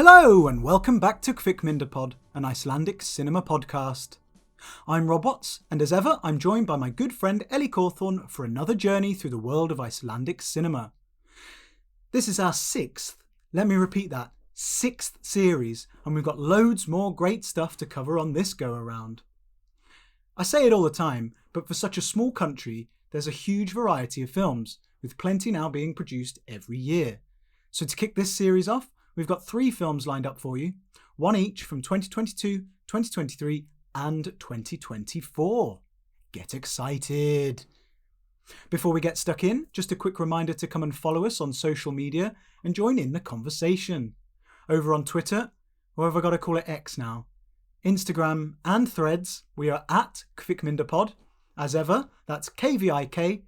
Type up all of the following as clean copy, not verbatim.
Hello and welcome back to Kvikmyndapod, an Icelandic cinema podcast. I'm Rob Watts, and as ever I'm joined by my good friend Ellie for another journey through the world of Icelandic cinema. This is our sixth series, and we've got loads more great stuff to cover on this go-around. I say it all the time, but for such a small country, there's a huge variety of films, with plenty now being produced every year. So to kick this series off, we've got 3 films lined up for you, one each from 2022, 2023 and 2024. Get excited! Before we get stuck in, just a quick reminder to come and follow us on social media and join in the conversation. Over on Twitter, or have I got to call it X now? Instagram and Threads, we are at Kvikmyndapod. As ever, that's KVIKMYNDAPOD.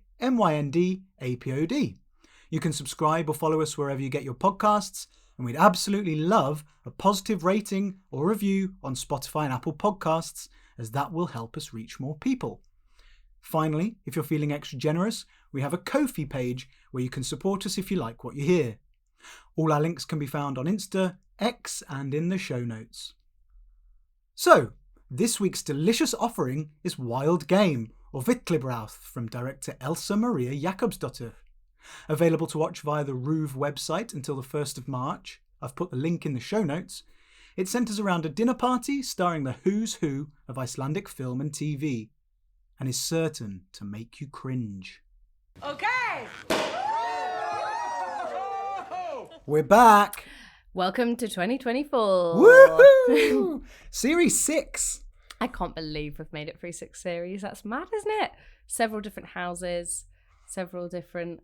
You can subscribe or follow us wherever you get your podcasts, and we'd absolutely love a positive rating or review on Spotify and Apple Podcasts, as that will help us reach more people. Finally, if you're feeling extra generous, we have a Ko-fi page where you can support us if you like what you hear. All our links can be found on Insta, X, and in the show notes. So, this week's delicious offering is Wild Game, or Villibráð, from director Elsa Maria Jakobsdóttir. Available to watch via the RÚV website until the 1st of March. I've put the link in the show notes. It centres around a dinner party starring the who's who of Icelandic film and TV, and is certain to make you cringe. Okay! We're back! Welcome to 2024. Woohoo! Series 6. I can't believe we've made it through 6 series. That's mad, isn't it? Several different houses, several different,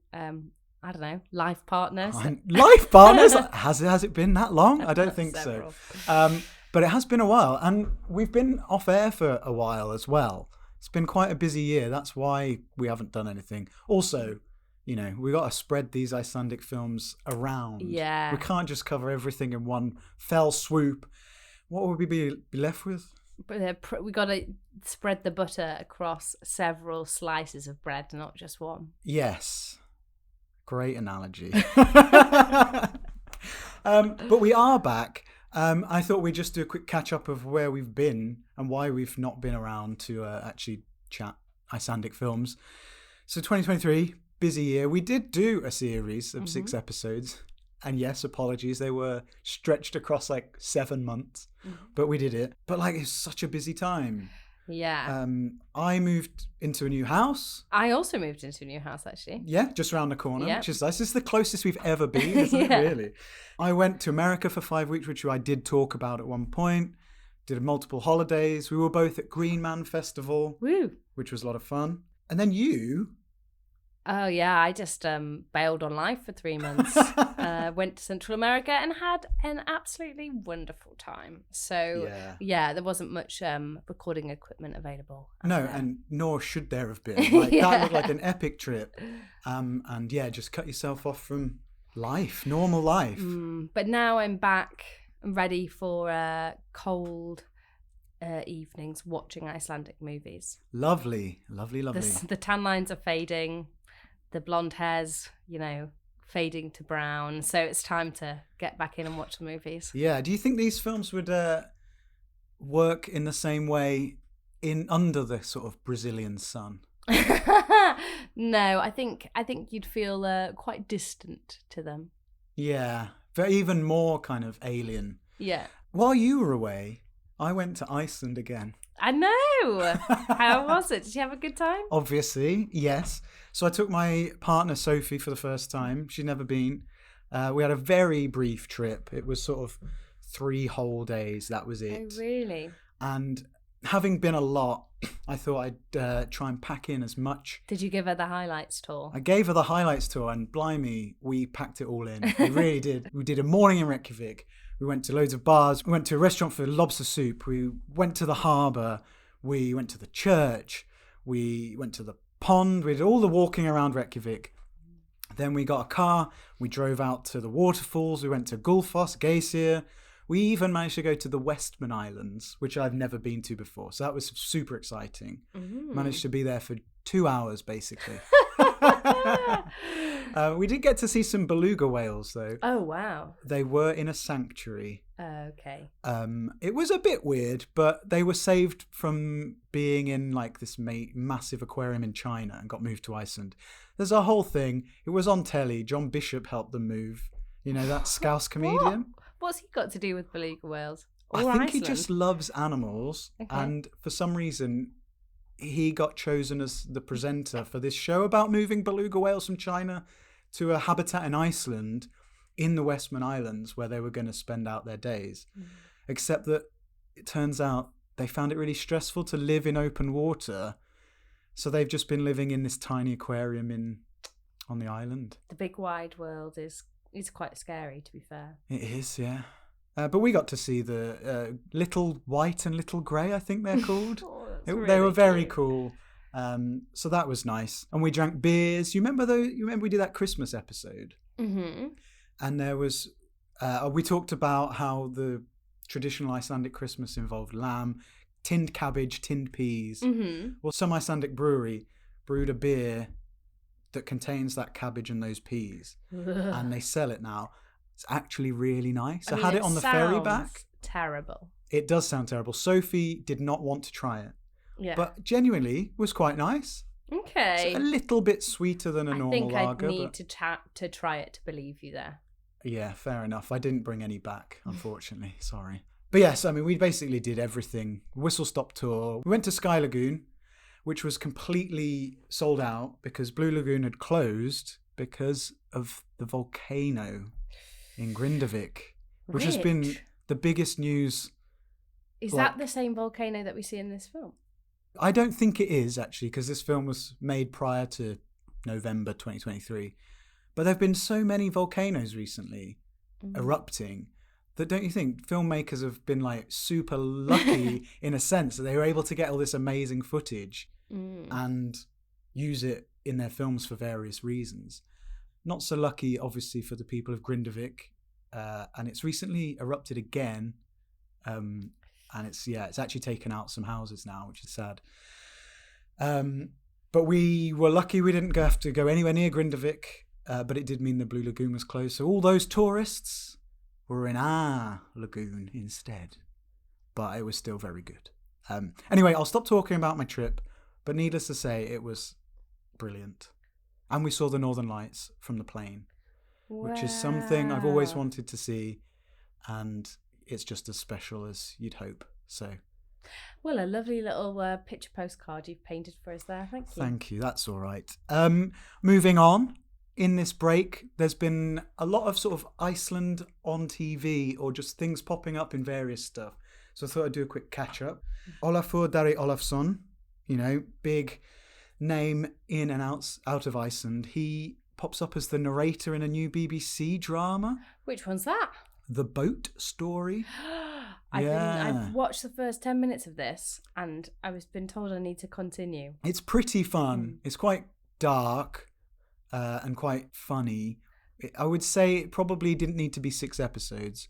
life partners. Life partners? Has it been that long? I don't think so. But it has been a while, and we've been off air for a while as well. It's been quite a busy year. That's why we haven't done anything. Also, we got to spread these Icelandic films around. Yeah. We can't just cover everything in one fell swoop. What would we be left with? We got to spread the butter across several slices of bread, not just one. Yes. Great analogy. But we are back. I thought we'd just do a quick catch-up of where we've been and why we've not been around to actually chat Icelandic films. So 2023, busy year. We did do a series of 6 episodes. And yes, apologies, they were stretched across 7 months. But we did it. But it's such a busy time. Yeah. I moved into a new house. I also moved into a new house, actually. Yeah, just around the corner, Yep. which is nice. This is the closest we've ever been, isn't it, really? I went to America for 5 weeks, which I did talk about at one point. Did multiple holidays. We were both at Green Man Festival. Woo! Which was a lot of fun. And then you... Oh, yeah, I just bailed on life for 3 months. Went to Central America and had an absolutely wonderful time. So, yeah there wasn't much recording equipment available. No, and nor should there have been. That looked like an epic trip. And just cut yourself off from life, normal life. But now I'm back. I'm ready for cold evenings watching Icelandic movies. Lovely. The tan lines are fading. The blonde hair's, fading to brown. So it's time to get back in and watch the movies. Yeah. Do you think these films would work in the same way under the sort of Brazilian sun? No, I think you'd feel quite distant to them. Yeah. But even more kind of alien. Yeah. While you were away, I went to Iceland again. I know. How was it? Did you have a good time? Obviously, yes. So I took my partner Sophie for the first time. She'd never been. We had a very brief trip. It was sort of 3 whole days. That was it. Oh, really? And having been a lot, I thought I'd try and pack in as much. Did you give her the highlights tour? I gave her the highlights tour, and blimey, we packed it all in. We really did. We did a morning in Reykjavik. We went to loads of bars. We went to a restaurant for lobster soup. We went to the harbour. We went to the church. We went to the pond. We did all the walking around Reykjavik. Then we got a car. We drove out to the waterfalls. We went to Gullfoss, Geysir. We even managed to go to the Westman Islands, which I've never been to before. So that was super exciting. Managed to be there for 2 hours, basically. We did get to see some beluga whales, though. Oh, wow. They were in a sanctuary. Okay. It was a bit weird, but they were saved from being in like this massive aquarium in China and got moved to Iceland. There's a whole thing. It was on telly. John Bishop helped them move. You know, that Scouse comedian? What's he got to do with beluga whales? I think he just loves animals. Okay. And for some reason, he got chosen as the presenter for this show about moving beluga whales from China to a habitat in Iceland in the Westman Islands where they were going to spend out their days. Except that it turns out they found it really stressful to live in open water. So they've just been living in this tiny aquarium on the island. The big wide world is quite scary, to be fair. It is, yeah. But we got to see the Little White and Little Grey, I think they're called. They were very cool. So that was nice. And we drank beers. You remember we did that Christmas episode? Mm-hmm. And there was... we talked about how the traditional Icelandic Christmas involved lamb, tinned cabbage, tinned peas. Mm-hmm. Well, some Icelandic brewery brewed a beer that contains that cabbage and those peas. And they sell it now. It's actually really nice. I had it on the ferry back. Terrible. It does sound terrible. Sophie did not want to try it. Yeah. But genuinely was quite nice. Okay. So a little bit sweeter than a normal lager. I think I'd need to try it to believe you there. Yeah, fair enough. I didn't bring any back, unfortunately. Sorry. But yes, I mean, we basically did everything. Whistle Stop tour. We went to Sky Lagoon, which was completely sold out because Blue Lagoon had closed because of the volcano in Grindavik, which has been the biggest news. Is that the same volcano that we see in this film? I don't think it is, actually, because this film was made prior to November 2023. But there have been so many volcanoes recently erupting that, don't you think, filmmakers have been like super lucky in a sense that they were able to get all this amazing footage and use it in their films for various reasons. Not so lucky, obviously, for the people of Grindavik, and it's recently erupted again, and it's actually taken out some houses now, which is sad. But we were lucky we didn't have to go anywhere near Grindavik, but it did mean the Blue Lagoon was closed. So all those tourists were in our lagoon instead, but it was still very good. Anyway, I'll stop talking about my trip, but needless to say, it was brilliant. And we saw the Northern Lights from the plane, which is something I've always wanted to see, and it's just as special as you'd hope. So, well, a lovely little picture postcard you've painted for us there. Thank you. Thank you. That's all right. Moving on, in this break, there's been a lot of sort of Iceland on TV or just things popping up in various stuff. So I thought I'd do a quick catch up. Ólafur Darri Ólafsson, big name in and out of Iceland. He pops up as the narrator in a new BBC drama. Which one's that? The Boat Story. I've watched the first 10 minutes of this and I've been told I need to continue. It's pretty fun. It's quite dark and quite funny. I would say it probably didn't need to be 6 episodes.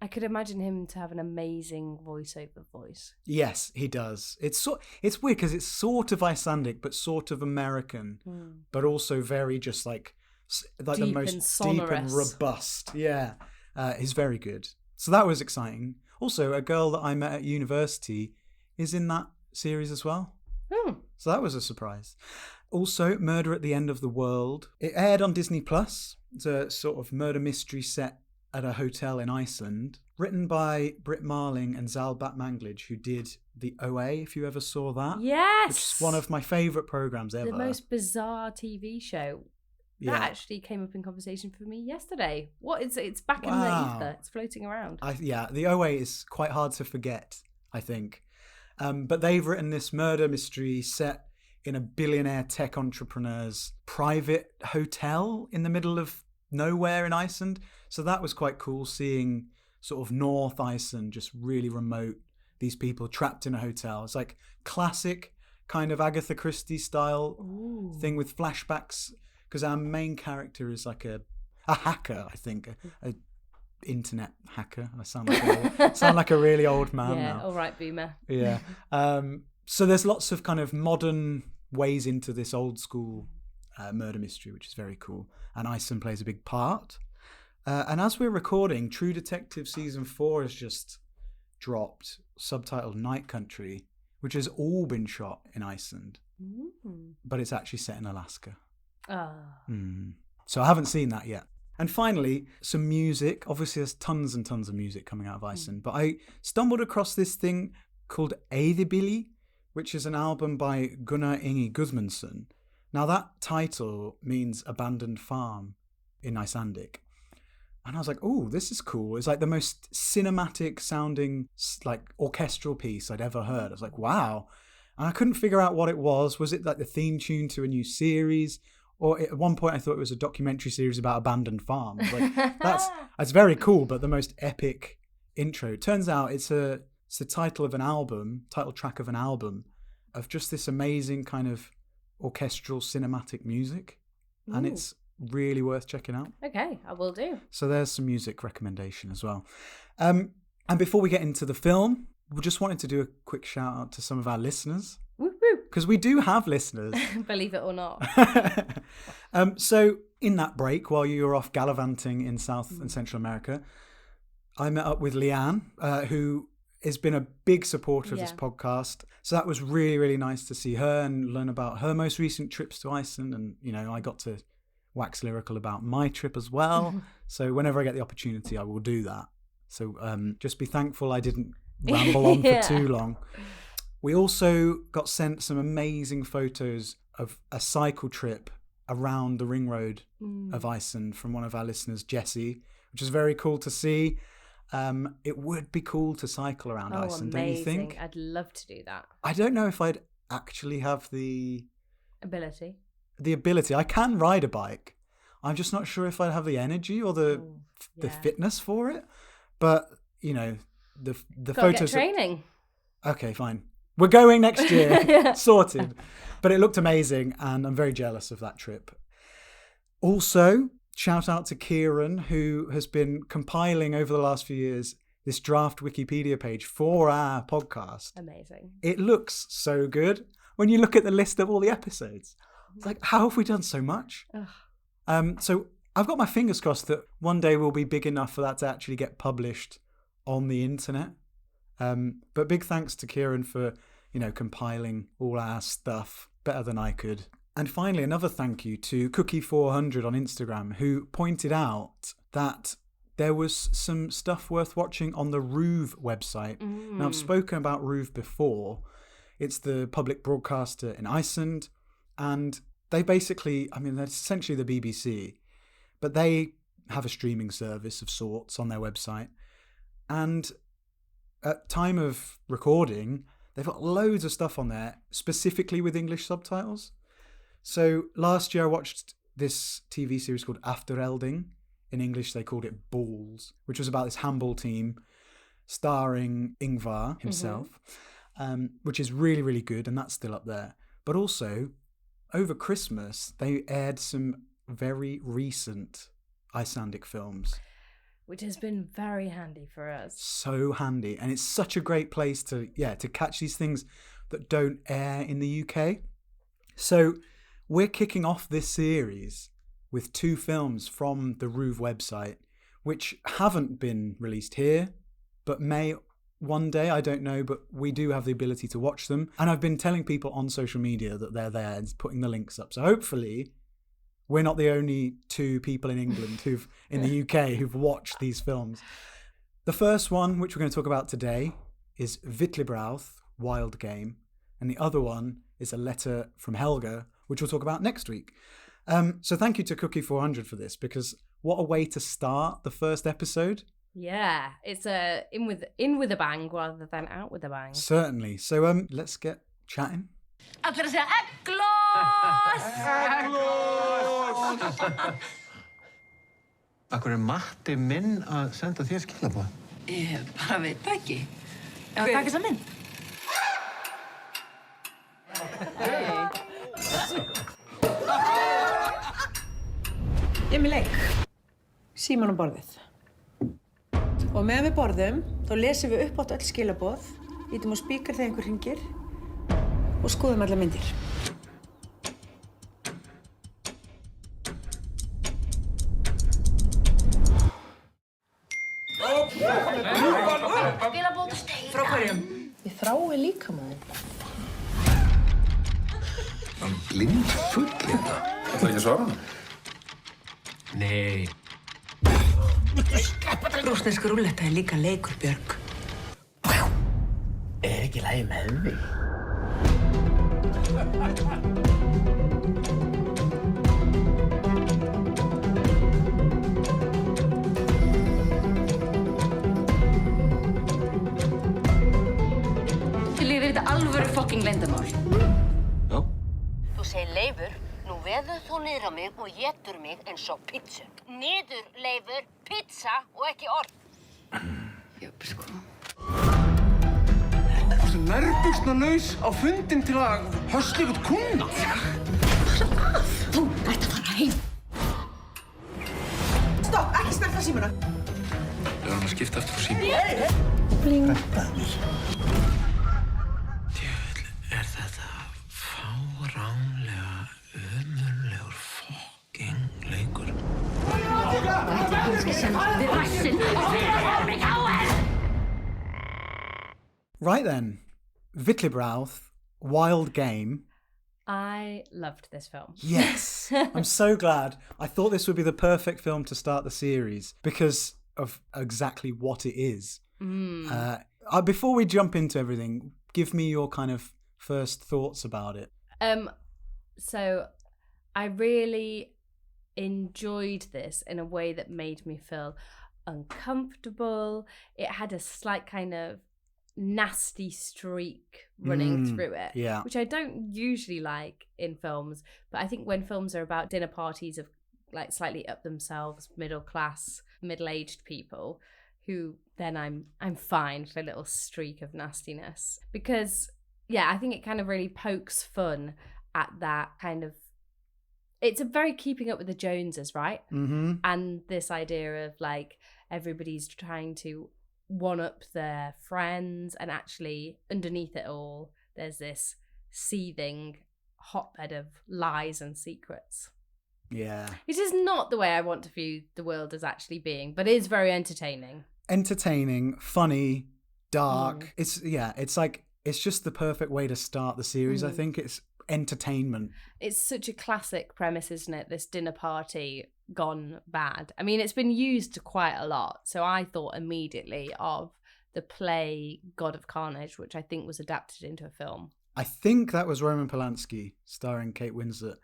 I could imagine him to have an amazing voiceover voice. Yes, he does. It's weird because it's sort of Icelandic, but sort of American, but also very just like deep the most deep and robust. Yeah, he's very good. So that was exciting. Also, a girl that I met at university is in that series as well. So that was a surprise. Also, Murder at the End of the World. It aired on Disney+. It's a sort of murder mystery set at a hotel in Iceland, written by Britt Marling and Zal Batmanglij, who did the OA, if you ever saw that. Yes! Which is one of my favourite programmes ever. The most bizarre TV show. That actually came up in conversation for me yesterday. It's back in the ether. It's floating around. The OA is quite hard to forget, I think. But they've written this murder mystery set in a billionaire tech entrepreneur's private hotel in the middle of nowhere in Iceland. So that was quite cool, seeing sort of North Iceland, just really remote, these people trapped in a hotel. It's like classic kind of Agatha Christie style thing with flashbacks, because our main character is like a hacker, I think, a internet hacker. I sound like a really old man now. All right, boomer. Yeah. So there's lots of kind of modern ways into this old school murder mystery, which is very cool. And Iceland plays a big part. And as we're recording, True Detective Season 4 has just dropped, subtitled Night Country, which has all been shot in Iceland. But it's actually set in Alaska. So I haven't seen that yet. And finally, some music. Obviously, there's tons and tons of music coming out of Iceland. But I stumbled across this thing called Eyðibýli, which is an album by Gunnar Ingi Guðmundsson. Now, that title means abandoned farm in Icelandic. And I was like, oh, this is cool. It's like the most cinematic sounding, like, orchestral piece I'd ever heard. I was like, wow. And I couldn't figure out what it was. Was it like the theme tune to a new series? Or at one point I thought it was a documentary series about abandoned farms. Like, that's very cool, but the most epic intro. It turns out it's the title track of an album of just this amazing kind of orchestral cinematic music. Ooh. And it's really worth checking out. Okay, I will do. So there's some music recommendation as well. And before we get into the film, we just wanted to do a quick shout out to some of our listeners. Because we do have listeners. Believe it or not. So in that break, while you were off gallivanting in South and Central America, I met up with Leanne, who has been a big supporter of this podcast. So that was really, really nice to see her and learn about her most recent trips to Iceland. And, you know, I got to wax lyrical about my trip as well. So whenever I get the opportunity, I will do that. So just be thankful I didn't ramble on for too long. We also got sent some amazing photos of a cycle trip around the ring road of Iceland from one of our listeners, Jessie, which is very cool to see. It would be cool to cycle around Iceland, amazing. Don't you think? I'd love to do that. I don't know if I'd actually have the ability. I can ride a bike. I'm just not sure if I'd have the energy or the fitness for it. But, you know, the photos... Get training. Okay, fine. We're going next year. Sorted. But it looked amazing, and I'm very jealous of that trip. Also, shout out to Kieran, who has been compiling over the last few years this draft Wikipedia page for our podcast. Amazing. It looks so good when you look at the list of all the episodes. It's like, how have we done so much? So I've got my fingers crossed that one day we'll be big enough for that to actually get published on the internet. But big thanks to Kieran for, you know, compiling all our stuff better than I could. And finally, another thank you to Cookie400 on Instagram, who pointed out that there was some stuff worth watching on the RÚV website. Now, I've spoken about RÚV before. It's the public broadcaster in Iceland, and they basically, I mean, they're essentially the BBC, but they have a streaming service of sorts on their website. And at time of recording, they've got loads of stuff on there, specifically with English subtitles. So last year I watched this TV series called Afturelding. In English they called it Balls, which was about this handball team starring Ingvar himself, which is really, really good, and that's still up there. But also, over Christmas, they aired some very recent Icelandic films. Which has been very handy for us. So handy. And it's such a great place to catch these things that don't air in the UK. So we're kicking off this series with 2 films from the RÚV website, which haven't been released here, but may one day, I don't know, but we do have the ability to watch them. And I've been telling people on social media that they're there and putting the links up. So hopefully we're not the only 2 people in England in the UK who've watched these films. The first one, which we're going to talk about today, is Villibráð, Wild Game. And the other one is A Letter from Helga, which we'll talk about next week. So thank you to Cookie400 for this, because what a way to start the first episode. Yeah, it's in with a bang rather than out with a bang. Certainly. So let's get chatting. Allir að segja egglos! Egglos! Akkur Matti minn að senda þér skilaboð? Ég bara veit það ekki. Ef að taka þessa mynd. Ég er með leik. Síman á borðið. Og meðan við borðum, þá lesum við upp átt öll skilaboð, ítum á spíkar þegar einhver hringir og skoðum allar myndir. er líkamaður. Hann blind full hérna. Ætlaði ekki að svara hann? Nei. Rússneska rúlletta er líka leikur, Björg. Ekki lagi með mig. Hilmir, er þetta alvöru fucking leyndamál? Já. Þú segir Leifur, nú veður þú niður á mig og étur mig eins og pizza. Niður, Leifur, pizza og ekki orð. Jöp, sko. Þú nærbuxnalaus á fundin til að hösla ykkur kuna. Þú ætti að fara heim. Stopp, ekki snerta símuna. Við erum að skipta eftir á síma. Blindaður. Djöfull, er þetta fáránlega ömurlegur fucking leikur? Þetta kannski sem við rassin og við erum ekki á þér. Right then, Villibráð, Wild Game. I loved this film. Yes, I'm so glad. I thought this would be the perfect film to start the series because of exactly what it is. Before we jump into everything, give me your kind of first thoughts about it. So I really enjoyed this in a way that made me feel uncomfortable. It had a slight kind of nasty streak running through it, yeah, which I don't usually like in films, but I think when films are about dinner parties of like slightly up themselves, middle class, middle-aged people, who then I'm fine for a little streak of nastiness, because yeah, I think it kind of really pokes fun at that kind of, it's a very keeping up with the Joneses, right? And this idea of like everybody's trying to one up their friends, and actually underneath it all there's this seething hotbed of lies and secrets. Yeah, it is not the way I want to view the world as actually being, but it is very entertaining, funny, dark. It's just the perfect way to start the series. I think it's entertainment. It's such a classic premise, isn't it? This dinner party gone bad. I mean, it's been used quite a lot. So I thought immediately of the play God of Carnage, which I think was adapted into a film. I think that was Roman Polanski starring Kate Winslet.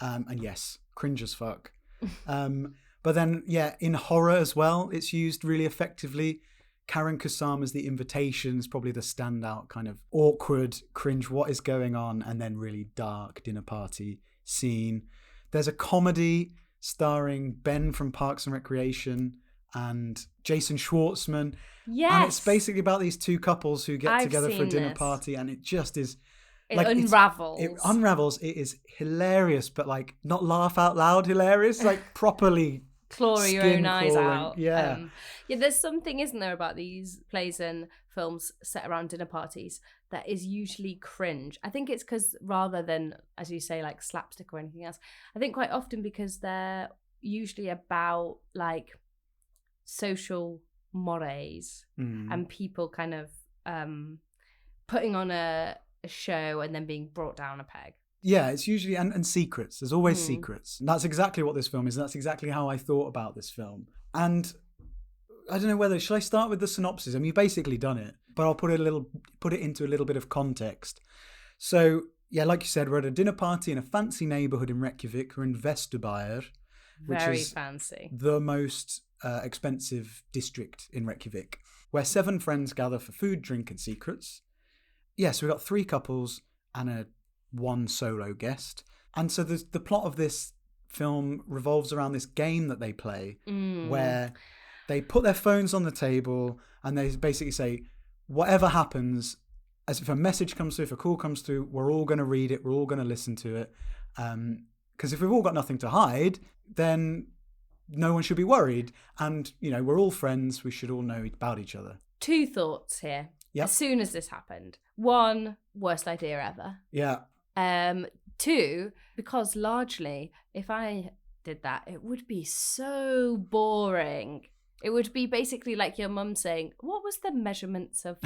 And yes, cringe as fuck. But then, yeah, in horror as well, it's used really effectively. Karen Kusama's The Invitation is probably the standout kind of awkward, cringe, what is going on, and then really dark dinner party scene. There's a comedy starring Ben from Parks and Recreation and Jason Schwartzman. Yes. And it's basically about these two couples who get together for a dinner party, and it just is... It unravels. It unravels. It is hilarious, but like not laugh out loud hilarious, like properly... claw your own eyes out. Yeah. Yeah, there's something, isn't there, about these plays and films set around dinner parties that is usually cringe. I think it's because rather than, as you say, like slapstick or anything else, I think quite often because they're usually about like social mores and people kind of putting on a show and then being brought down a peg. Yeah, it's usually, and secrets. There's always secrets. And that's exactly what this film is. And that's exactly how I thought about this film. And I don't know whether, shall I start with the synopsis? I mean, you've basically done it, but I'll put it into a little bit of context. So, yeah, like you said, we're at a dinner party in a fancy neighbourhood in Reykjavik. We're in Vesturbær, which is fancy, the most expensive district in Reykjavik, where 7 friends gather for food, drink and secrets. Yeah, so we've got 3 couples and one solo guest. And so the plot of this film revolves around this game that they play where they put their phones on the table and they basically say, whatever happens, as if a message comes through, if a call comes through, we're all going to read it, we're all going to listen to it. Because if we've all got nothing to hide, then no one should be worried. And, you know, we're all friends, we should all know about each other. 2 thoughts here. Yep. As soon as this happened. 1, worst idea ever. Yeah. 2, because largely, if I did that, it would be so boring. It would be basically like your mum saying, what was the measurements of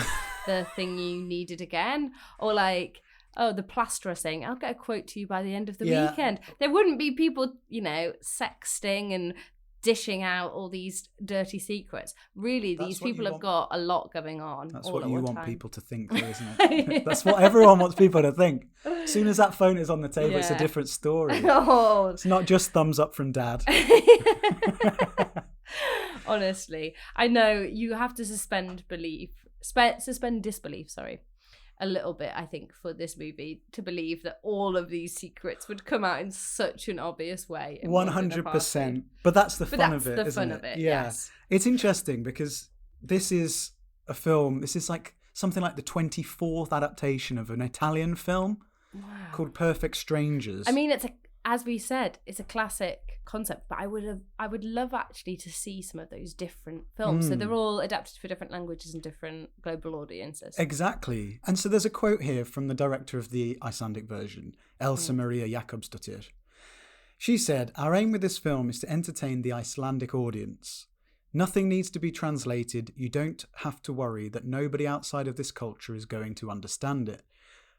the thing you needed again. Or like, oh, the plasterer saying, I'll get a quote to you by the end of the weekend. There wouldn't be people, you know, sexting and dishing out all these dirty secrets. Really, these people have got a lot going on. That's what you want people to think, though, isn't it? That's what everyone wants people to think. As soon as that phone is on the table, it's a different story. It's not just thumbs up from dad. Honestly, I know you have to suspend disbelief, a little bit, I think, for this movie to believe that all of these secrets would come out in such an obvious way. 100%. But that's the fun of it, isn't it? Yeah. Yes. It's interesting because this is a film, this is like something like the 24th adaptation of an Italian film called Perfect Strangers. I mean, as we said, it's a classic concept, but I would love actually to see some of those different films. So they're all adapted for different languages and different global audiences. Exactly. And so there's a quote here from the director of the Icelandic version, Elsa Maria Jakobsdóttir. She said, "Our aim with this film is to entertain the Icelandic audience. Nothing needs to be translated. You don't have to worry that nobody outside of this culture is going to understand it."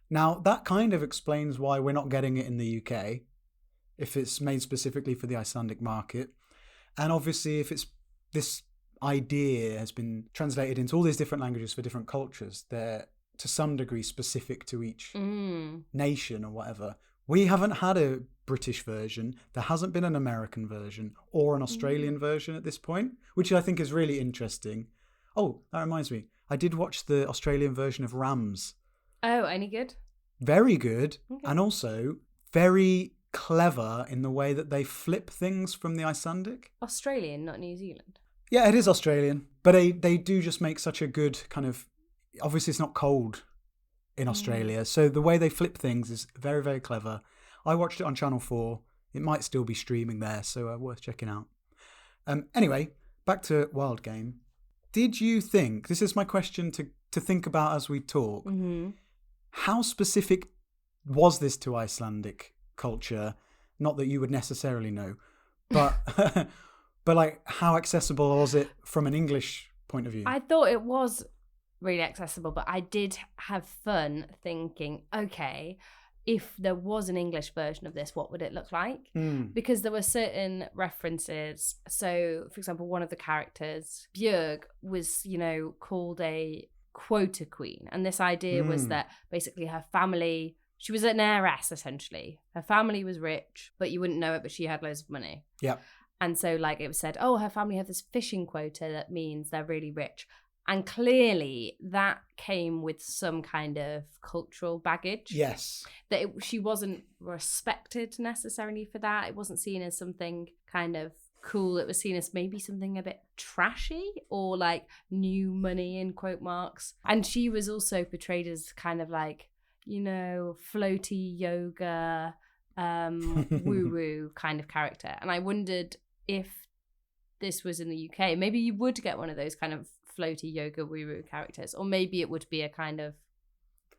Now, that kind of explains why we're not getting it in the UK, if it's made specifically for the Icelandic market. And obviously, if it's this idea has been translated into all these different languages for different cultures, they're to some degree specific to each nation or whatever. We haven't had a British version. There hasn't been an American version or an Australian version at this point, which I think is really interesting. Oh, that reminds me. I did watch the Australian version of Rams. Oh, any good? Very good. Okay. And also very clever in the way that they flip things from the Icelandic. Australian, not New Zealand. Yeah, it is Australian. But they do just make such a good kind of... Obviously, it's not cold in Australia. So the way they flip things is very, very clever. I watched it on Channel 4. It might still be streaming there, so worth checking out. Anyway, back to Wild Game. Did you think... This is my question to think about as we talk. Mm-hmm. How specific was this to Icelandic culture? Not that you would necessarily know, but but like how accessible was it from an English point of view? I thought it was really accessible, but I did have fun thinking, okay, if there was an English version of this, what would it look like? Because there were certain references. So, for example, one of the characters, Björn, was, called a quota queen. And this idea was that basically her family... She was an heiress, essentially. Her family was rich, but you wouldn't know it, but she had loads of money. Yeah. And so, it was said, her family have this fishing quota that means they're really rich. And clearly, that came with some kind of cultural baggage. Yes. That she wasn't respected necessarily for that. It wasn't seen as something kind of cool. It was seen as maybe something a bit trashy or new money in quote marks. And she was also portrayed as kind of floaty yoga, woo-woo kind of character. And I wondered if this was in the UK, maybe you would get one of those kind of floaty yoga woo-woo characters, or maybe it would be a kind of...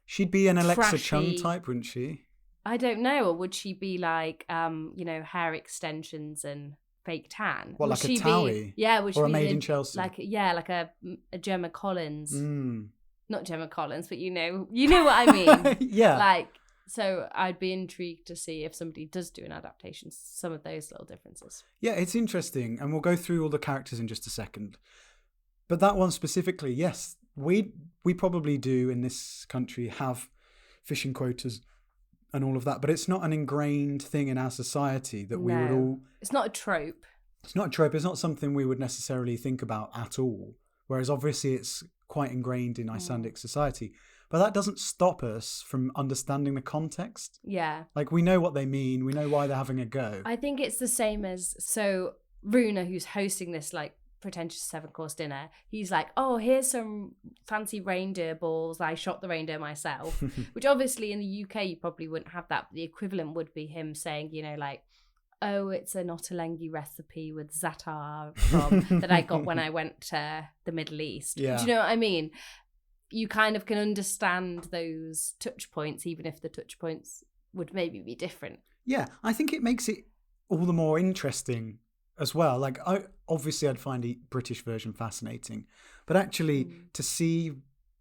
She'd be an Alexa trashy... Chung type, wouldn't she? I don't know. Or would she be hair extensions and fake tan? What, would like a Towie? Yeah, would she or be a Made in Chelsea? Like a Gemma Collins. Not Gemma Collins, but you know what I mean. Yeah. So I'd be intrigued to see if somebody does do an adaptation, some of those little differences. Yeah, it's interesting. And we'll go through all the characters in just a second. But that one specifically, yes, we probably do in this country have fishing quotas and all of that. But it's not an ingrained thing in our society that we would all... It's not a trope. It's not a trope. It's not something we would necessarily think about at all. Whereas obviously it's quite ingrained in Icelandic society. But that doesn't stop us from understanding the context. Yeah. We know what they mean. We know why they're having a go. I think it's the same as... So Runa, who's hosting this, pretentious 7-course dinner, he's here's some fancy reindeer balls. I shot the reindeer myself. Which obviously in the UK you probably wouldn't have that. But the equivalent would be him saying, oh, it's an ottolenghi recipe with za'atar from that I got when I went to the Middle East. Yeah. Do you know what I mean? You kind of can understand those touch points, even if the touch points would maybe be different. Yeah, I think it makes it all the more interesting as well. I'd find the British version fascinating, but actually to see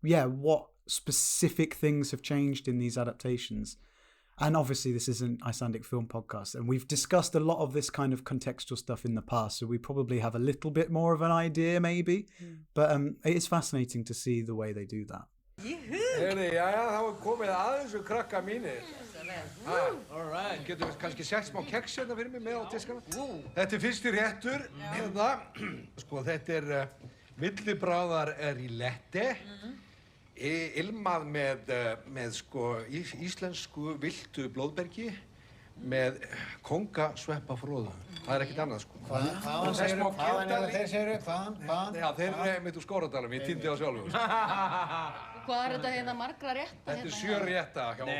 what specific things have changed in these adaptations. And obviously this is an Icelandic film podcast, and we've discussed a lot of this kind of contextual stuff in the past, so we probably have a little bit more of an idea maybe. But it is fascinating to see the way they do that. Heyrðu, jæja, þá komið aðeins krakka mínir. All right. Getur við kannski sett smá keks hérna fyrir mig með á diskana? Þetta fyrsti réttur. Hérna. Sko, þetta villibráðar riletti. Ilmað með sko íslensku villtu blóðbergi með kóngasveppafroðu. Það ekkert annað sko. Hvaðan þeir segirðu? Hvaðan? Já, þeir einmitt úr Skóradalum, ég týndi á sjálfur. Hvað þetta hérna margra rétta? Þetta 7 rétta hjá okkur.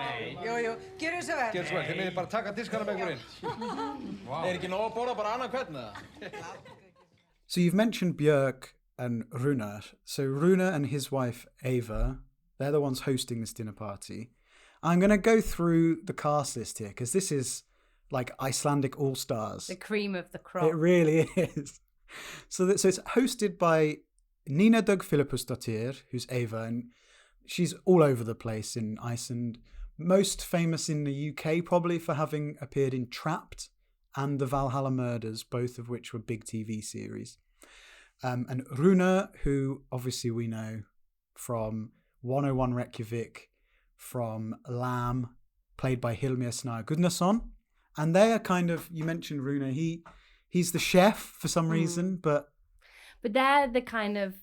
Nei. Jú, gerum svo vel. Gerum svo vel, þið megið bara taka diskana með ykkur inn. Ekki nóg að borða bara annað hvern eða? So you've mentioned Björk and Runa. So Runa and his wife Eva, they're the ones hosting this dinner party. I'm going to go through the cast list here because this is like Icelandic all-stars. The cream of the crop. It really is. So it's hosted by Nína Dögg Filippusdóttir, who's Eva, and she's all over the place in Iceland. Most famous in the UK probably for having appeared in Trapped and The Valhalla Murders, both of which were big TV series. And Runa, who obviously we know from 101 Reykjavik, from Lamb, played by Hilmir Snær Guðnason. And they are kind of, you mentioned Runa, he's the chef for some reason, but they're the kind of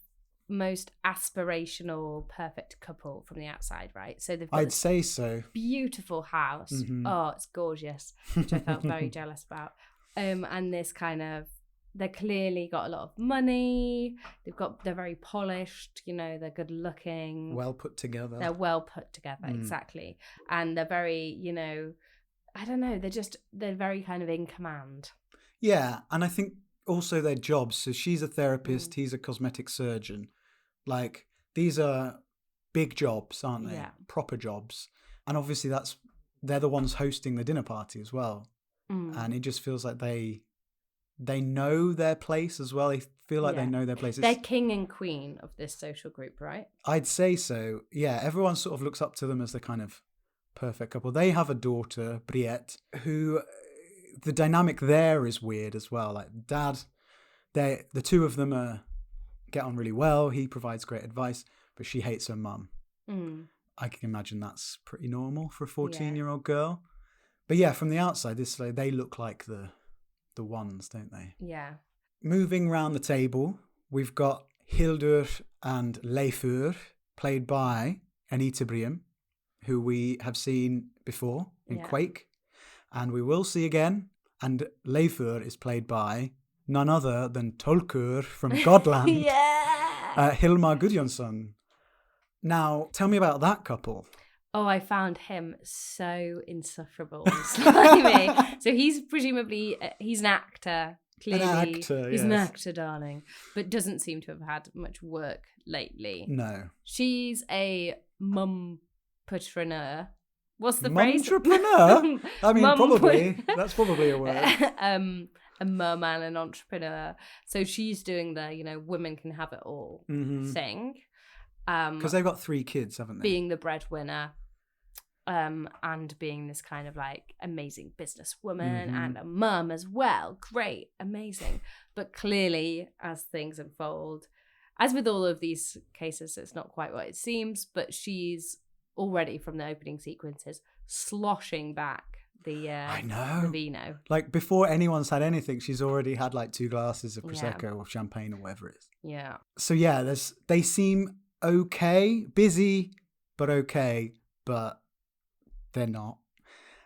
most aspirational, perfect couple from the outside, right? So they've got I'd say so. Beautiful house. Mm-hmm. Oh, it's gorgeous, which I felt very jealous about. And this kind of, they clearly got a lot of money. They're very polished, they're good looking. Well put together. They're well put together, exactly. And they're very, I don't know, they're very kind of in command. Yeah, and I think also their jobs. So she's a therapist, he's a cosmetic surgeon. Like, these are big jobs, aren't they? Yeah. Proper jobs. And obviously they're the ones hosting the dinner party as well. And it just feels like they know their place as well. They feel like they know their place. They're king and queen of this social group, right? I'd say so. Yeah, everyone sort of looks up to them as the kind of perfect couple. They have a daughter, Briette, who the dynamic there is weird as well. Like dad, the two of them get on really well. He provides great advice, but she hates her mum. I can imagine that's pretty normal for a 14-year-old girl. But yeah, from the outside, they look like the ones, don't they? Yeah. Moving round the table, we've got Hildur and Leifur, played by Anita Briem, who we have seen before in Quake, and we will see again. And Leifur is played by none other than Tolkur from Godland, Hilmar Guðjónsson. Now, tell me about that couple. Oh, I found him so insufferable and slimy. So he's presumably, he's an actor. Clearly, he's an actor, darling, but doesn't seem to have had much work lately. No. She's a mum-preneur. What's the phrase? Mum-entrepreneur? I mean, probably. That's probably a word. A mum and an entrepreneur. So she's doing the, women can have it all thing. Because they've got 3 kids, haven't they? Being the breadwinner. And being this kind of like amazing businesswoman and a mum as well. Great, amazing. But clearly, as things unfold, as with all of these cases, it's not quite what it seems, but she's already from the opening sequences sloshing back the vino. Like before anyone's had anything, she's already had like 2 glasses of Prosecco or champagne or whatever it is. Yeah. So yeah, they seem okay, busy, but okay, but they're not.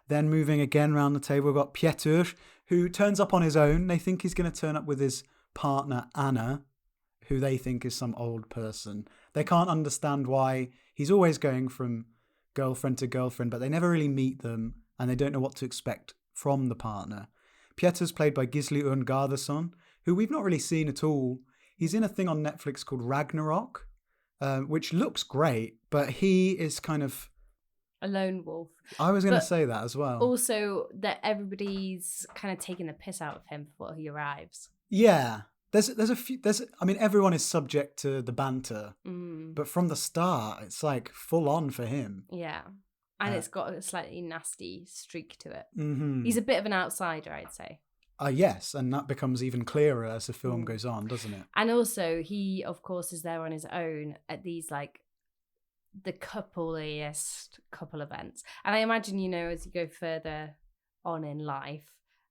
Then moving again around the table, we've got Pétur, who turns up on his own. They think he's going to turn up with his partner, Anna, who they think is some old person. They can't understand why he's always going from girlfriend to girlfriend, but they never really meet them, and they don't know what to expect from the partner. Pétur's played by Gísli and Garðarsson, who we've not really seen at all. He's in a thing on Netflix called Ragnarok, which looks great, but he is kind of a lone wolf. I was going to say that as well. Also, that everybody's kind of taking the piss out of him before he arrives. Yeah, I mean, everyone is subject to the banter, but from the start, it's like full on for him. Yeah. And it's got a slightly nasty streak to it. Mm-hmm. He's a bit of an outsider, I'd say. Yes, and that becomes even clearer as the film goes on, doesn't it? And also, he, of course, is there on his own at these, like, the couple-iest couple events. And I imagine, you know, as you go further on in life,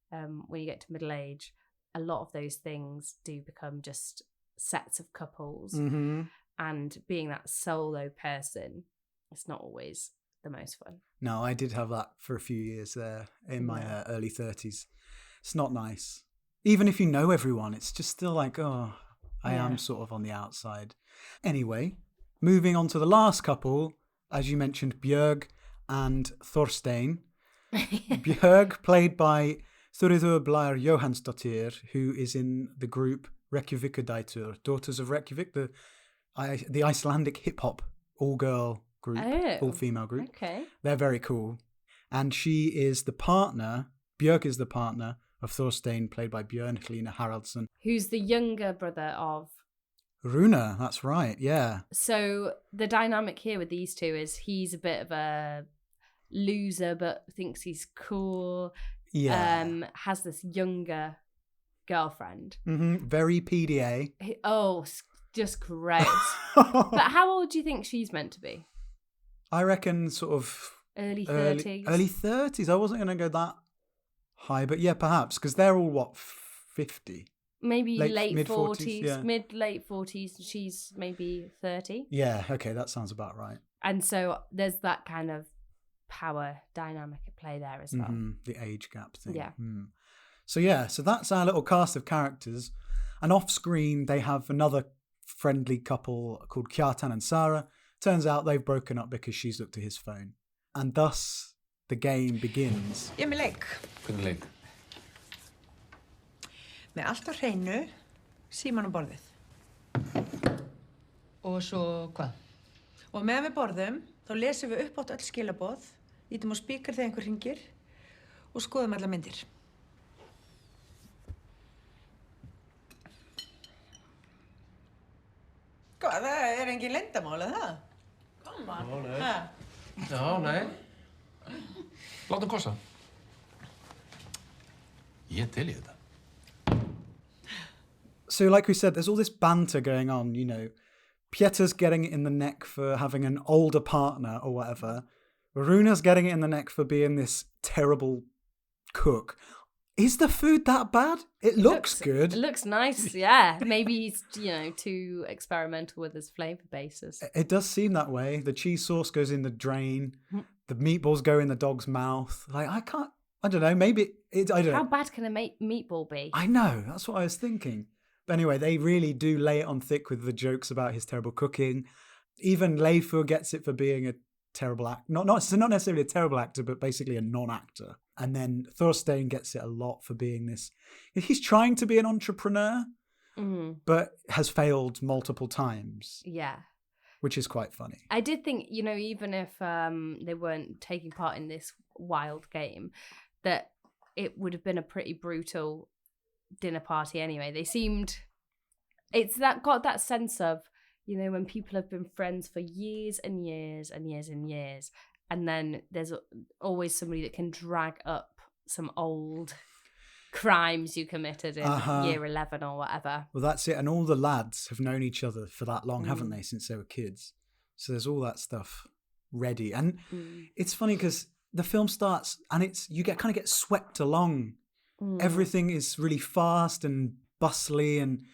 when you get to middle age, a lot of those things do become just sets of couples. Mm-hmm. And being that solo person, it's not always the most fun. No, I did have that for a few years there in my early 30s. It's not nice. Even if you know everyone, it's just still like, I am sort of on the outside. Anyway, moving on to the last couple, as you mentioned, Björg and Þorstein. Björg, played by Þuríður Blær Jóhannsdóttir, who is in the group Reykjavíkudætur, Daughters of Reykjavik, the Icelandic hip-hop all-girl group, all-female group. Okay. They're very cool. And she is the partner, Björg is the partner of Þorstein, played by Björn Hlynur Haraldsson. Who's the younger brother of... Runa, that's right, yeah. So the dynamic here with these two is he's a bit of a loser, but thinks he's cool. Yeah. Has this younger girlfriend. Mm-hmm. Very PDA. Just gross. But how old do you think she's meant to be? I reckon sort of... Early 30s. Early 30s. I wasn't going to go that high, but yeah, perhaps, because they're all, 50? Maybe late mid-40s, 40s, yeah. mid-late 40s. She's maybe 30. Yeah, okay, that sounds about right. And so there's that kind of power dynamic at play there as well. Mm-hmm. The age gap thing. Yeah. Mm. So that's our little cast of characters. And off screen, they have another friendly couple called Kjartan and Sarah. Turns out they've broken up because she's looked at his phone. And thus, the game begins. Ég er með leik. Hvernig leik? Með allt á hreinu, síman á borðið. Og svo hvað? Og meðan við borðum, þá lesum við upp átt öll skilaboð, ítum á spíkar þegar einhver hringir og skoðum alla myndir. Hvað, það er engin leyndamál, eða það? Come on. Nei. Ha? Já, nei. Látum kossa. Ég til í þetta. So like we said, there's all this banter going on, you know. Pieter's getting it in the neck for having an older partner or whatever. Runa's getting it in the neck for being this terrible cook. Is the food that bad? It looks good. It looks nice, yeah. Maybe he's, too experimental with his flavour bases. It does seem that way. The cheese sauce goes in the drain. The meatballs go in the dog's mouth. Like, I don't know, maybe... I don't know. How bad can a meatball be? I know, that's what I was thinking. But anyway, they really do lay it on thick with the jokes about his terrible cooking. Even Leifur gets it for being a terrible actor. Not necessarily a terrible actor, but basically a non-actor. And then Þorstein gets it a lot for being this... He's trying to be an entrepreneur, but has failed multiple times. Yeah. Which is quite funny. I did think, even if they weren't taking part in this wild game, that it would have been a pretty brutal dinner party anyway. They seemed... got that sense of, when people have been friends for years and years and years and years, and then there's always somebody that can drag up some old crimes you committed in year 11 or whatever. Well, that's it. And all the lads have known each other for that long, haven't they, since they were kids? So there's all that stuff ready. And it's funny because the film starts and you kind of get swept along. Everything is really fast and bustly and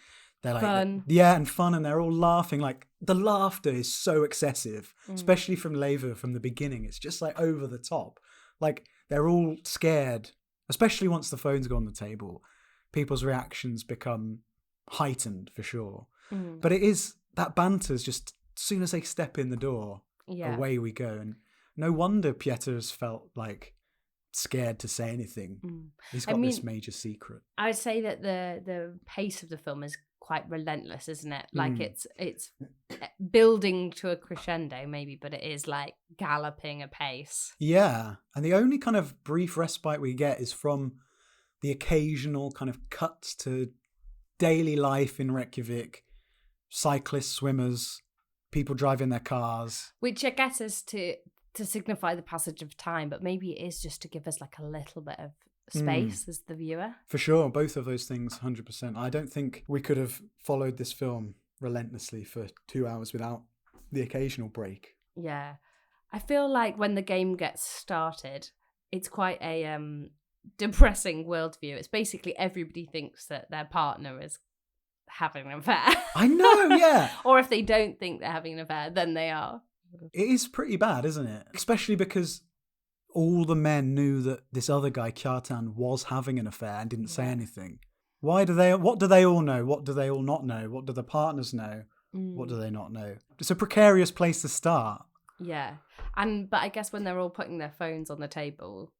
they're like... Fun. Yeah, and fun. And they're all laughing. Like, the laughter is so excessive, especially from Leifur from the beginning. It's just like over the top. Like, they're all scared, especially once the phones go on the table. People's reactions become heightened for sure. But it is... That banter's just... As soon as they step in the door, away we go. And no wonder Pieter's felt like scared to say anything. He's got this major secret. I'd say that the pace of the film is quite relentless, isn't it? Like it's building to a crescendo maybe, but it is like galloping apace. Yeah. And the only kind of brief respite we get is from the occasional kind of cuts to daily life in Reykjavik, cyclists, swimmers, people driving their cars. Which I guess is to signify the passage of time, but maybe it is just to give us like a little bit of space as the viewer. For sure, both of those things, 100%. I don't think we could have followed this film relentlessly for 2 hours without the occasional break. Yeah. I feel like when the game gets started, it's quite a depressing worldview. It's basically everybody thinks that their partner is having an affair. I know, yeah. Or if they don't think they're having an affair, then they are. It is pretty bad, isn't it? Especially because all the men knew that this other guy, Kjartan, was having an affair and didn't say anything. What do they all know? What do they all not know? What do the partners know? What do they not know? It's a precarious place to start. Yeah. But I guess when they're all putting their phones on the table,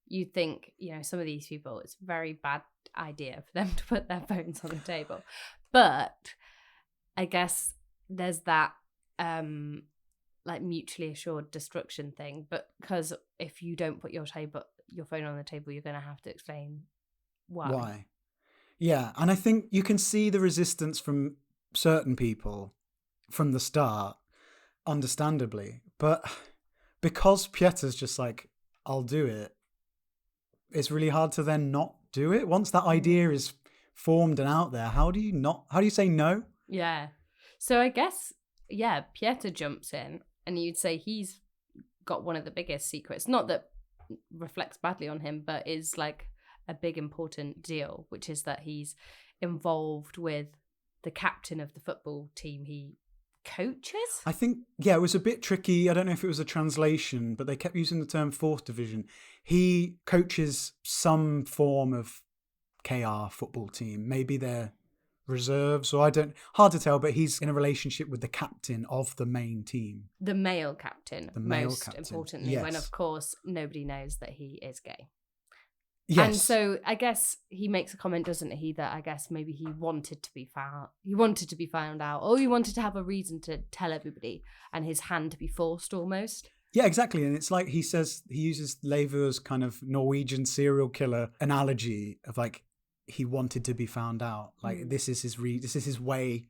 you think, some of these people, it's a very bad idea for them to put their phones on the table. But I guess there's that like mutually assured destruction thing. But because if you don't put your phone on the table, you're going to have to explain why. Yeah, and I think you can see the resistance from certain people from the start, understandably. But because Pieter's just like, I'll do it, it's really hard to then not do it. Once that idea is formed and out there, how do you say no? Yeah. So I guess, Pieter jumps in and you'd say he's got one of the biggest secrets. Not that reflects badly on him, but is like a big important deal, which is that he's involved with the captain of the football team he coaches. I think, it was a bit tricky. I don't know if it was a translation, but they kept using the term 4th division. He coaches some form of KR football team. Maybe they're reserves, or hard to tell, but he's in a relationship with the captain of the main team. The male captain, importantly, when of course nobody knows that he is gay. Yes. And so I guess he makes a comment, doesn't he, that I guess maybe he wanted to be found out, or he wanted to have a reason to tell everybody and his hand to be forced almost. Yeah, exactly. And it's like he uses Leifur's kind of Norwegian serial killer analogy of like, he wanted to be found out. Like this is his way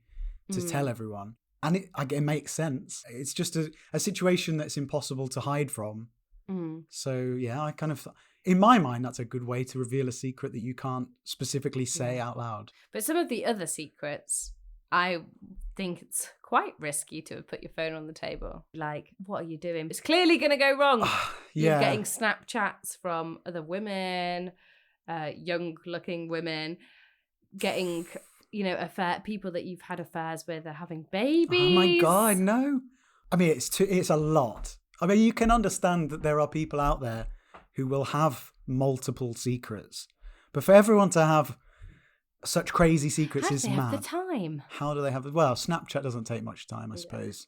to tell everyone. And it makes sense. It's just a situation that's impossible to hide from. So I kind of, in my mind, that's a good way to reveal a secret that you can't specifically say out loud. But some of the other secrets, I think it's quite risky to have put your phone on the table. Like, what are you doing? It's clearly going to go wrong. You're getting Snapchats from other women, young-looking women, getting, people that you've had affairs with are having babies. Oh my God, no. I mean, it's a lot. I mean, you can understand that there are people out there who will have multiple secrets, but for everyone to have such crazy secrets is mad. How do they have the time? How do they have it? Well, Snapchat doesn't take much time, I suppose.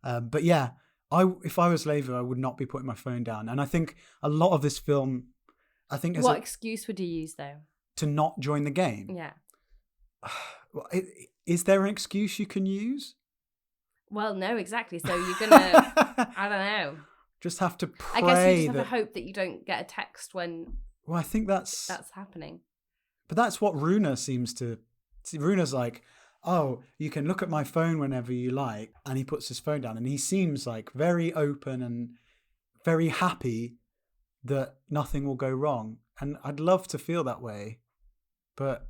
But if I was Leifur, I would not be putting my phone down. And I think a lot of this film, what excuse would you use though? To not join the game? Yeah. Is there an excuse you can use? Well, no, exactly. So you're gonna, I don't know. Just have to pray. I guess you just have to hope that you don't get a text when. Well, I think that's happening. But that's what Runa seems to. Runa's like, oh, you can look at my phone whenever you like, and he puts his phone down, and he seems like very open and very happy that nothing will go wrong. And I'd love to feel that way, but.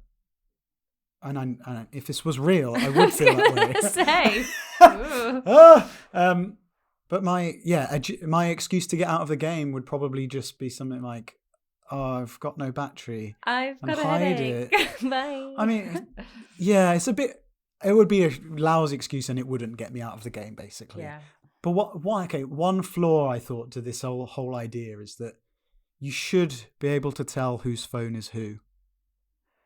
And if this was real, I would feel that way. But my excuse to get out of the game would probably just be something like, "Oh, I've got no battery. I've got a headache. Bye." I mean, it would be a lousy excuse, and it wouldn't get me out of the game, basically. Yeah. But one flaw I thought to this whole idea is that you should be able to tell whose phone is who.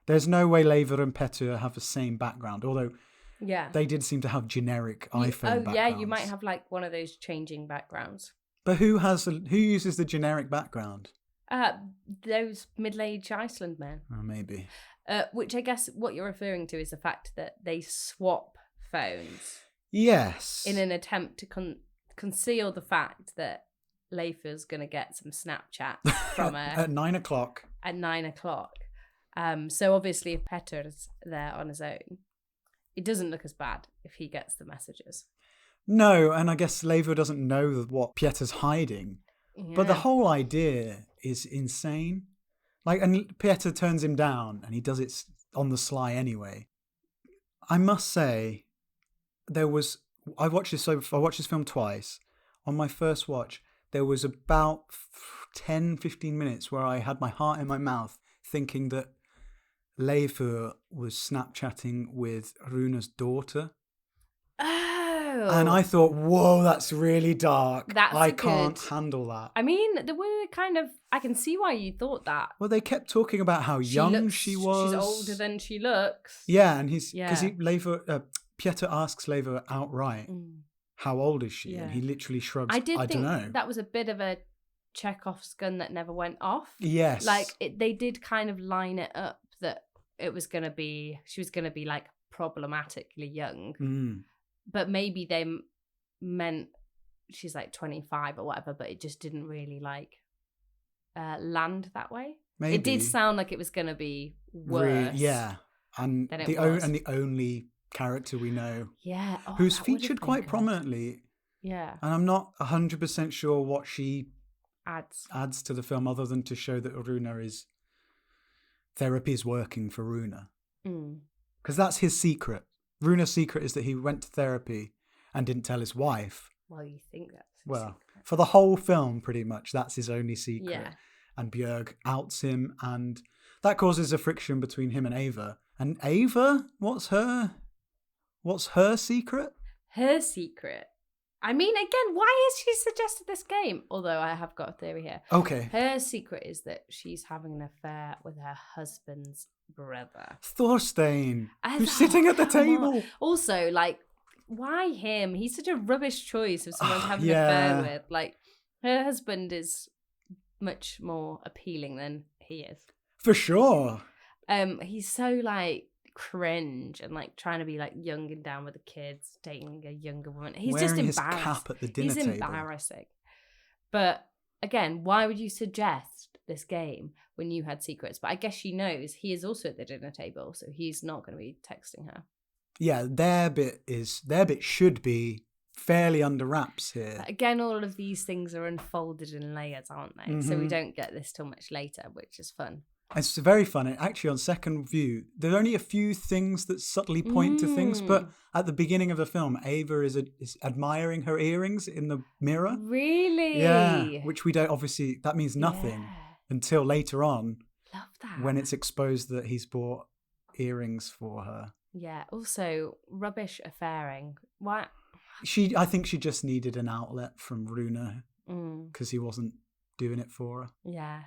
There's no way Leifur and Petur have the same background, although they did seem to have generic iPhone backgrounds. Yeah, you might have like one of those changing backgrounds. But who uses the generic background? Those middle-aged Iceland men. Oh, maybe. Which I guess what you're referring to is the fact that they swap phones. Yes. In an attempt to conceal the fact that Leifur's going to get some Snapchat from her. At 9:00. At 9:00. So obviously if Petter's there on his own, it doesn't look as bad if he gets the messages. No, and I guess Leifur doesn't know what Pétur's hiding. Yeah. But the whole idea is insane. Like, and Pétur turns him down, and he does it on the sly anyway. I must say, I watched this film twice. On my first watch, there was about 10, 15 minutes where I had my heart in my mouth thinking that Leifur was Snapchatting with Runa's daughter. Oh. And I thought, whoa, that's really dark. I can't good... handle that. I mean, there were kind of... I can see why you thought that. Well, they kept talking about how young she was. She's older than she looks. Yeah, and because Pétur asks Leifur outright, how old is she? Yeah. And he literally shrugs, I don't know. That was a bit of a Chekhov's gun that never went off. Yes. Like, they did kind of line it up that she was going to be like problematically young. But maybe they meant she's like 25 or whatever, but it just didn't really like land that way. Maybe. It did sound like it was going to be worse. And the only character we know who's featured quite prominently. Yeah. And I'm not 100% sure what she adds to the film other than to show that therapy is working for Runa. Because that's his secret. Runa's secret is that he went to therapy and didn't tell his wife. Well, you think that's his secret. For the whole film, pretty much, that's his only secret. Yeah. And Björg outs him, and that causes a friction between him and Ava. And Ava, what's her secret? Her secret? I mean, again, why has she suggested this game? Although I have got a theory here. Okay. Her secret is that she's having an affair with her husband's brother. Thorstein, who's sitting at the table. Also, like, why him? He's such a rubbish choice of someone to have an affair with. Like, her husband is much more appealing than he is. For sure. He's so, like, cringe and like trying to be like young and down with the kids, dating a younger woman. He's wearing just embarrassed. His cap at the dinner table. He's embarrassing. But again, why would you suggest this game when you had secrets? But I guess she knows he is also at the dinner table, so he's not going to be texting her. Yeah, their bit should be fairly under wraps here. Again, all of these things are unfolded in layers, aren't they? So we don't get this till much later, which is fun. It's very fun. Actually, on second view, there are only a few things that subtly point to things, but at the beginning of the film, Ava is admiring her earrings in the mirror. Really? Yeah, which we don't, obviously, that means nothing until later on. Love that. When it's exposed that he's bought earrings for her. Yeah, also, rubbish affairing. Why? I think she just needed an outlet from Runa because he wasn't doing it for her. Yeah.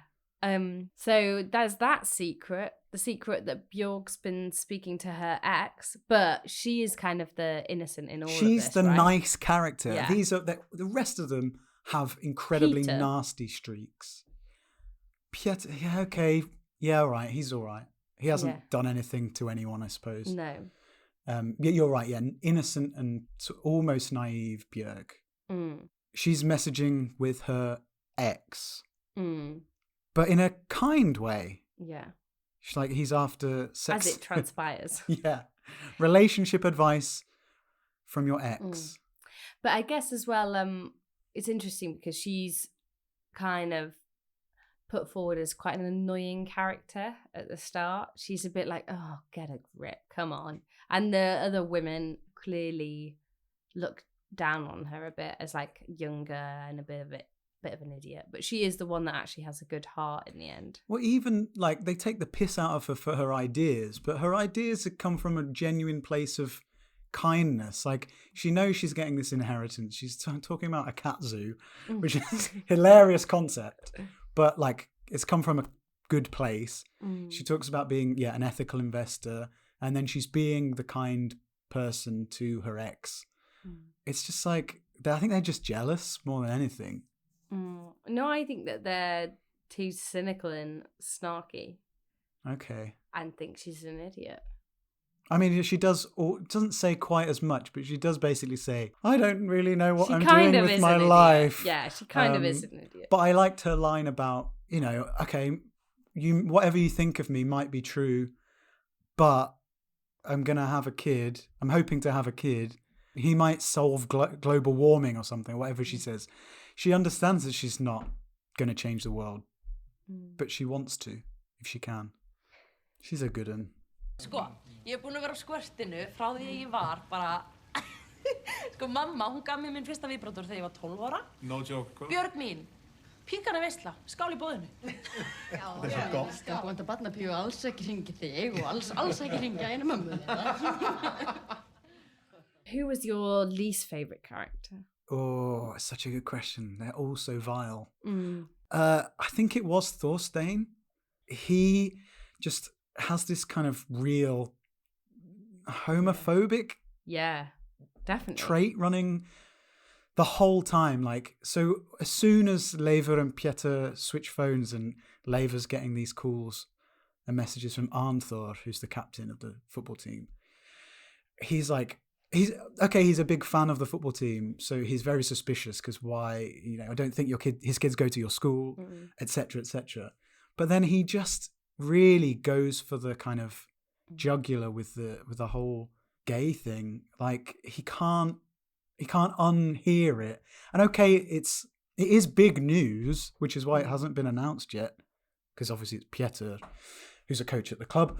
So there's that secret, the secret that Björg's been speaking to her ex, but she is kind of the innocent in all of this. She's the right? nice character. Yeah. The rest of them have incredibly nasty streaks. Pétur, yeah, okay, yeah, all right, he's all right. He hasn't done anything to anyone, I suppose. No. Yeah, you're right. Yeah, innocent and almost naive Björg. She's messaging with her ex. But in a kind way. Yeah. She's like, he's after sex. As it transpires. Yeah. Relationship advice from your ex. But I guess as well, it's interesting because she's kind of put forward as quite an annoying character at the start. She's a bit like, oh, get a grip, come on. And the other women clearly look down on her a bit as like younger and a bit of an idiot, but she is the one that actually has a good heart in the end. Well, even like they take the piss out of her for her ideas, but her ideas have come from a genuine place of kindness. Like she knows she's getting this inheritance. She's talking about a cat zoo, which is a hilarious concept, but like it's come from a good place. She talks about being an ethical investor, and then she's being the kind person to her ex. It's just like I think they're just jealous more than anything. No, I think that they're too cynical and snarky. Okay. And think she's an idiot. I mean, she doesn't say quite as much, but she does basically say, I don't really know what I'm doing with my life. Yeah, she kind of is an idiot. But I liked her line about, okay, whatever you think of me might be true, but I'm going to have a kid. I'm hoping to have a kid. He might solve global warming or something, whatever she says. She understands that she's not going to change the world, but she wants to, if she can. She's a good one. Sko, ég búin að vera á skvörtinu frá því ég var bara... Sko, mamma, hún gaf mér minn fyrsta víbrator þegar ég var 12 ára. No joke. Björn mín, píkana veisla, skál í bóðinu. Já, það er svo gott. Sko, vant að barnapíu alls ekki hringi þig og alls ekki hringja einu mömmu þeirra. Who was your least favourite character? Oh, such a good question. They're all so vile. I think it was Thorstein. He just has this kind of real homophobic definitely trait running the whole time. Like, so as soon as Leifur and Pieter switch phones and Leivor's getting these calls and messages from Arnþór, who's the captain of the football team, he's like, he's a big fan of the football team, so he's very suspicious because why, I don't think his kids go to your school, etc., etc. But then he just really goes for the kind of jugular with the whole gay thing. Like, he can't unhear it. And it is big news, which is why it hasn't been announced yet, because obviously it's Pieter, who's a coach at the club.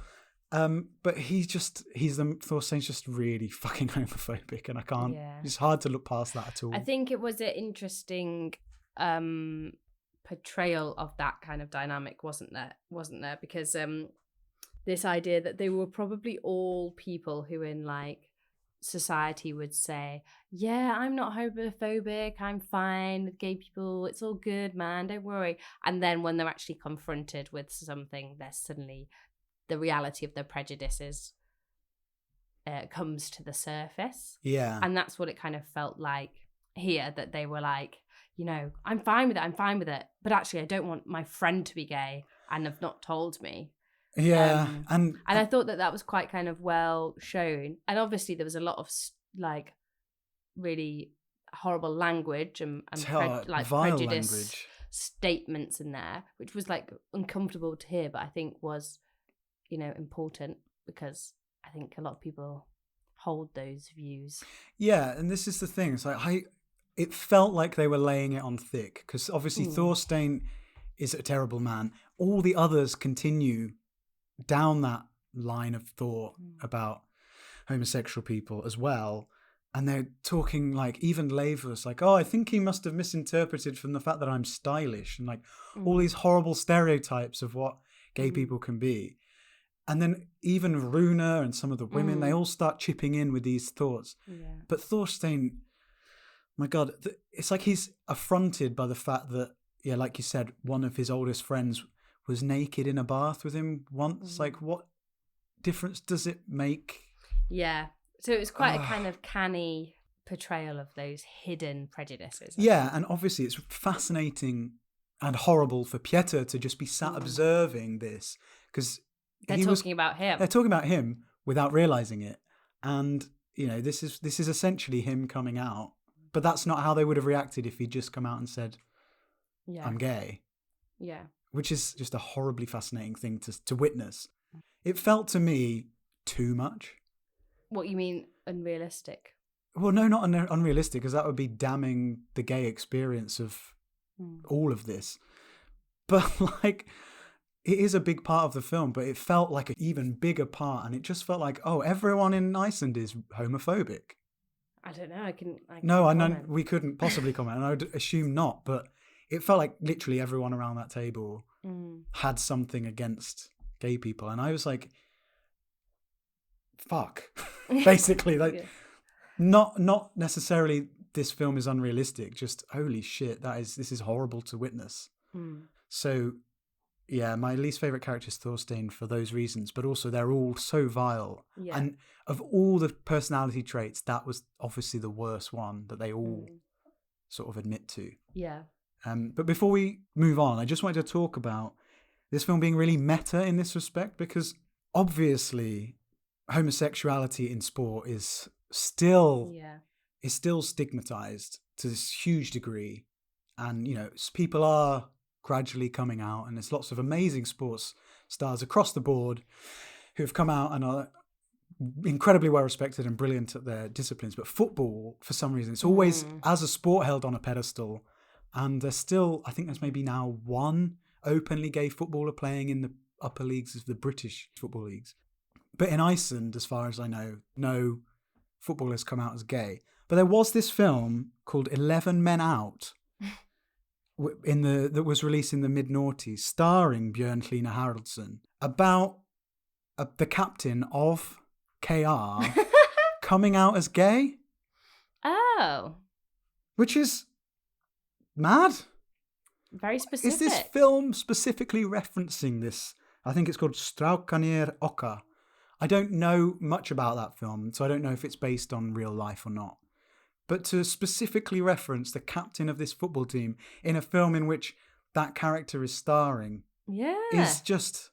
But Thorstein's just really fucking homophobic, and I can't. Yeah. It's hard to look past that at all. I think it was an interesting portrayal of that kind of dynamic, wasn't there? Because this idea that they were probably all people who in like society would say, yeah, I'm not homophobic, I'm fine with gay people, it's all good, man, don't worry. And then when they're actually confronted with something, they're suddenly, the reality of their prejudices comes to the surface. Yeah. And that's what it kind of felt like here, that they were like, I'm fine with it, but actually I don't want my friend to be gay and have not told me. Yeah. And I thought that was quite kind of well shown. And obviously there was a lot of like really horrible language and prejudice language statements in there, which was like uncomfortable to hear, but I think was, important, because I think a lot of people hold those views. Yeah, and this is the thing. It's like it felt like they were laying it on thick, because obviously Thorstein is a terrible man. All the others continue down that line of thought about homosexual people as well, and they're talking like, even Leifur's like, I think he must have misinterpreted from the fact that I'm stylish, and like all these horrible stereotypes of what gay people can be. And then even Runa and some of the women, they all start chipping in with these thoughts. Yeah. But Thorstein, my God, it's like he's affronted by the fact that, like you said, one of his oldest friends was naked in a bath with him once. Like, what difference does it make? Yeah. So it was quite a kind of canny portrayal of those hidden prejudices. Yeah, and obviously it's fascinating and horrible for Pieter to just be sat observing this, because they're talking about him. They're talking about him without realizing it, and this is essentially him coming out. But that's not how they would have reacted if he'd just come out and said, "I'm gay." Yeah, which is just a horribly fascinating thing to witness. It felt to me too much. What you mean unrealistic? Well, no, not unrealistic, because that would be damning the gay experience of all of this. But like, it is a big part of the film, but it felt like an even bigger part, and it just felt like, everyone in Iceland is homophobic. I don't know. I know we couldn't possibly comment, and I would assume not, but it felt like literally everyone around that table had something against gay people, and I was like, fuck. Basically, like, not necessarily this film is unrealistic, just holy shit, this is horrible to witness. So yeah, my least favourite character is Thorstein for those reasons, but also they're all so vile. Yeah. And of all the personality traits, that was obviously the worst one that they all sort of admit to. Yeah. But before we move on, I just wanted to talk about this film being really meta in this respect, because obviously homosexuality in sport is still stigmatized to this huge degree. And, people are gradually coming out, and there's lots of amazing sports stars across the board who've come out and are incredibly well respected and brilliant at their disciplines. But football, for some reason, it's always as a sport held on a pedestal. And there's still, I think there's maybe now one openly gay footballer playing in the upper leagues of the British football leagues. But in Iceland, as far as I know, no footballers come out as gay. But there was this film called 11 Men Out that was released in the mid-noughties, starring Björn Hlynur Haraldsson, about the captain of KR coming out as gay. Oh. Which is mad. Very specific. Is this film specifically referencing this? I think it's called Strákarnir okkar. I don't know much about that film, so I don't know if it's based on real life or not. But to specifically reference the captain of this football team in a film in which that character is starring is just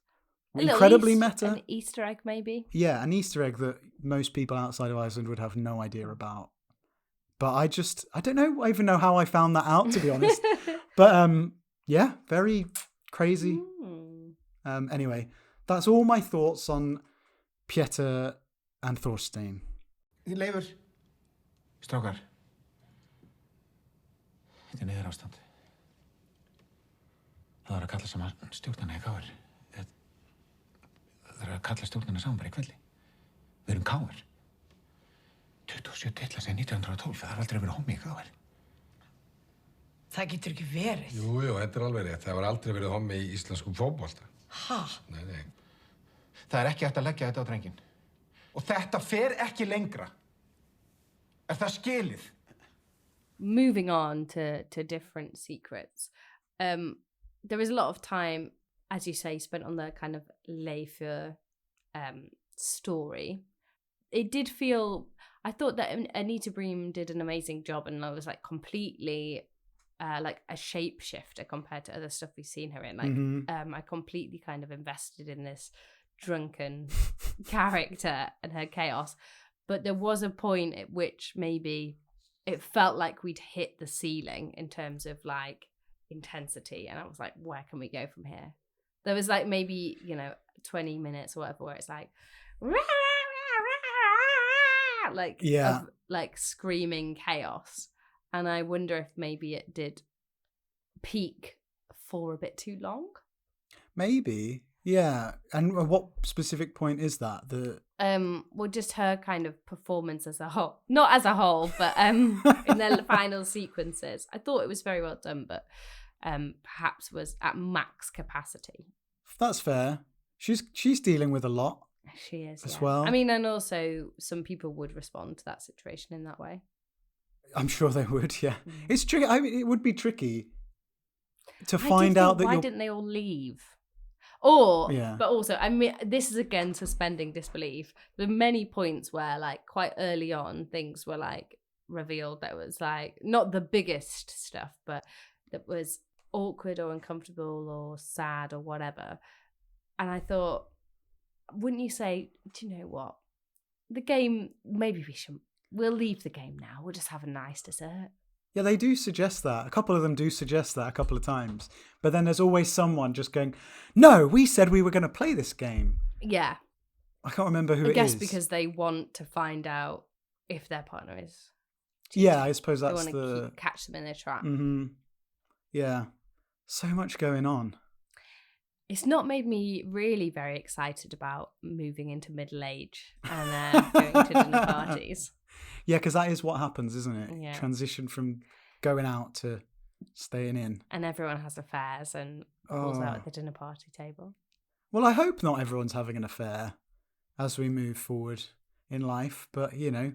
incredibly meta. An Easter egg, maybe? Yeah, an Easter egg that most people outside of Iceland would have no idea about. But I don't even know how I found that out, to be honest. But yeah, very crazy. Anyway, that's all my thoughts on Pétur and Þorstein. Leifur, strákar, þetta neyðar ástand. Það að kalla saman stjórnana í KR. Það að kalla stjórnana saman bara í kvelli. Við erum KR. 27 titla síðan 1912, það har aldrei verið hommi í KR. Það getur ekki verið. Jú, þetta alveg rétt. Það har aldrei verið hommi í íslenskum fótbolta. Ha? Nei. Það ekki hægt að leggja þetta á drenginn. Og þetta fer ekki lengra. Það skilið? Moving on to different secrets. There was a lot of time, as you say, spent on the kind of Leifur story. It did feel, I thought that Anita Briem did an amazing job, and I was like completely like a shapeshifter compared to other stuff we've seen her in. Like I completely kind of invested in this drunken character and her chaos. But there was a point at which maybe it felt like we'd hit the ceiling in terms of like intensity. And I was like, where can we go from here? There was like maybe, 20 minutes or whatever where it's like, like screaming chaos. And I wonder if maybe it did peak for a bit too long. Maybe. Yeah. And what specific point is that? Well, just her kind of performance as a whole. Not as a whole, but in the final sequences. I thought it was very well done, but perhaps was at max capacity. That's fair. She's dealing with a lot. She is, as well. I mean, and also some people would respond to that situation in that way. I'm sure they would, yeah. It's tricky. I mean, it would be tricky to find out that why didn't they all leave? But also, I mean, this is again suspending disbelief. There were many points where, like, quite early on, things were like revealed that was like not the biggest stuff, but that was awkward or uncomfortable or sad or whatever. And I thought, wouldn't you say, do you know what? The game, maybe we'll leave the game now. We'll just have a nice dessert. Yeah, they do suggest that. A couple of them do suggest that a couple of times. But then there's always someone just going, no, we said we were going to play this game. Yeah. I can't remember who it is. I guess because they want to find out if their partner is. Yeah, I suppose that's they want to catch them in their trap. Mm-hmm. Yeah. So much going on. It's not made me really very excited about moving into middle age and going to dinner parties. Yeah, because that is what happens, isn't it? Yeah. Transition from going out to staying in. And everyone has affairs and falls out at the dinner party table. Well, I hope not everyone's having an affair as we move forward in life. But, you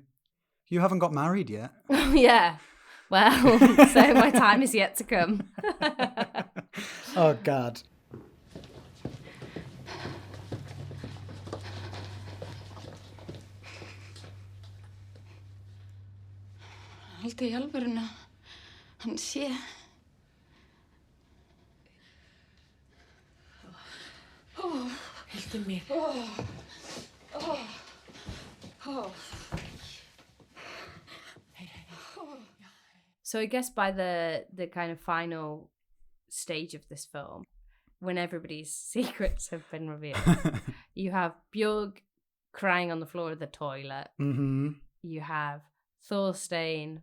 haven't got married yet. Yeah. Well, so my time is yet to come. Oh, God. Aldrei í alvöruna, hann sé. Hilmir. So I guess by the kind of final stage of this film, when everybody's secrets have been revealed, you have Björg crying on the floor of the toilet. Mm-hmm. You have Thorstein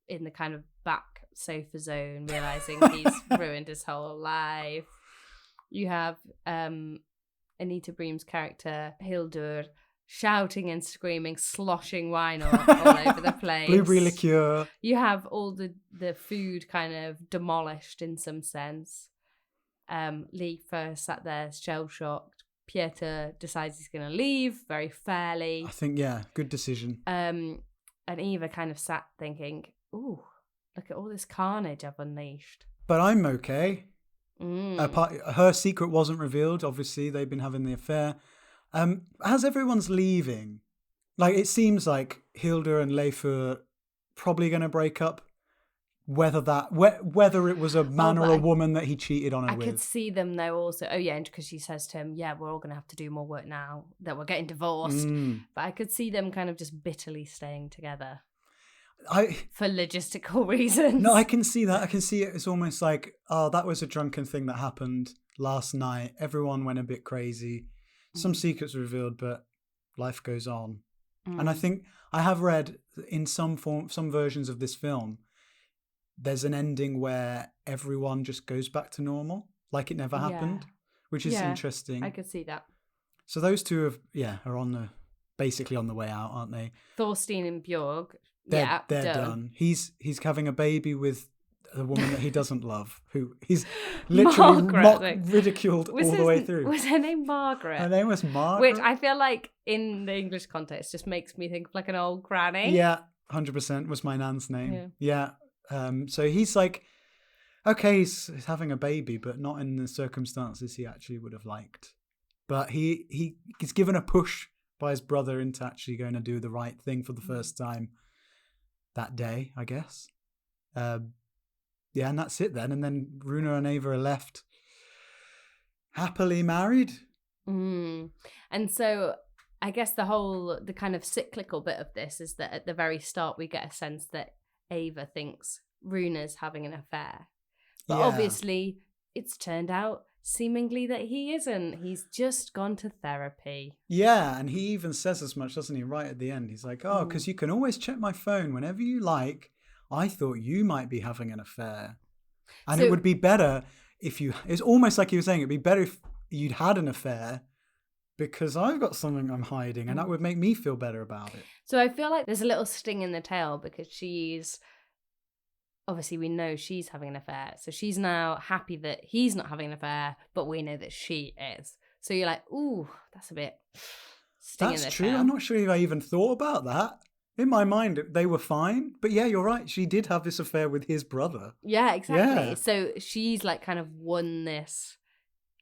in the kind of back sofa zone, realizing he's ruined his whole life. You have Anita Briem's character, Hildur, shouting and screaming, sloshing wine all over the place. Blueberry liqueur. You have all the food kind of demolished in some sense. Lee first sat there shell-shocked. Pieter decides he's going to leave very fairly. I think, yeah, good decision. And Eva kind of sat thinking, ooh, look at all this carnage I've unleashed. But I'm okay. Her secret wasn't revealed. Obviously, they've been having the affair. As everyone's leaving, like it seems like Hildur and Leif are probably going to break up. Whether it was a man or a woman that he cheated on her with. I could see them though also. Oh yeah, because she says to him, "Yeah, we're all going to have to do more work now that we're getting divorced." But I could see them kind of just bitterly staying together. For logistical reasons. No, I can see that. I can see it. It's almost like, oh, that was a drunken thing that happened last night. Everyone went a bit crazy. Some secrets were revealed, but life goes on. And I think I have read in some versions of this film, there's an ending where everyone just goes back to normal, like it never happened, which is interesting. I could see that. So those two are basically on the way out, aren't they? Thorstein and Björg. They're done. He's having a baby with a woman that he doesn't love, who he's literally ridiculed all the way through. Was her name Margaret? Her name was Margaret. Which I feel like in the English context just makes me think of like an old granny. Yeah, 100% was my nan's name. Yeah. So he's like, okay, he's having a baby, but not in the circumstances he actually would have liked. But he's given a push by his brother into actually going to do the right thing for the first time that day, I guess. And that's it then. And then Runa and Eva are left happily married. And so I guess the kind of cyclical bit of this is that at the very start we get a sense that Eva thinks Runa's having an affair. But obviously it's turned out seemingly that he isn't. He's just gone to therapy. Yeah, and he even says as much, doesn't he, right at the end? He's like, oh, because you can always check my phone whenever you like. I thought you might be having an affair. And it would be better if you... It's almost like he was saying, it'd be better if you'd had an affair because I've got something I'm hiding and that would make me feel better about it. So I feel like there's a little sting in the tail because she's... Obviously, we know she's having an affair. So she's now happy that he's not having an affair, but we know that she is. So you're like, ooh, that's a bit sting in the tail. That's true. I'm not sure if I even thought about that. In my mind, they were fine. But yeah, you're right. She did have this affair with his brother. Yeah, exactly. Yeah. So she's like kind of won this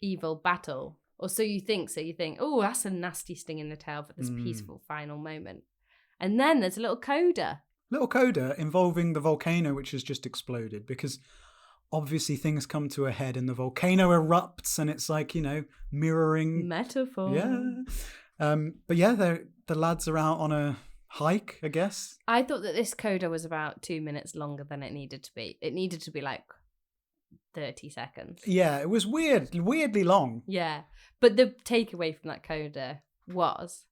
evil battle. Or so you think. So you think, oh, that's a nasty sting in the tail for this peaceful final moment. And then there's a little coda. Little coda involving the volcano which has just exploded because obviously things come to a head and the volcano erupts and it's like, mirroring... Metaphor. Yeah. But yeah, the lads are out on a hike, I guess. I thought that this coda was about 2 minutes longer than it needed to be. It needed to be like 30 seconds. Yeah, it was weirdly long. Yeah. But the takeaway from that coda was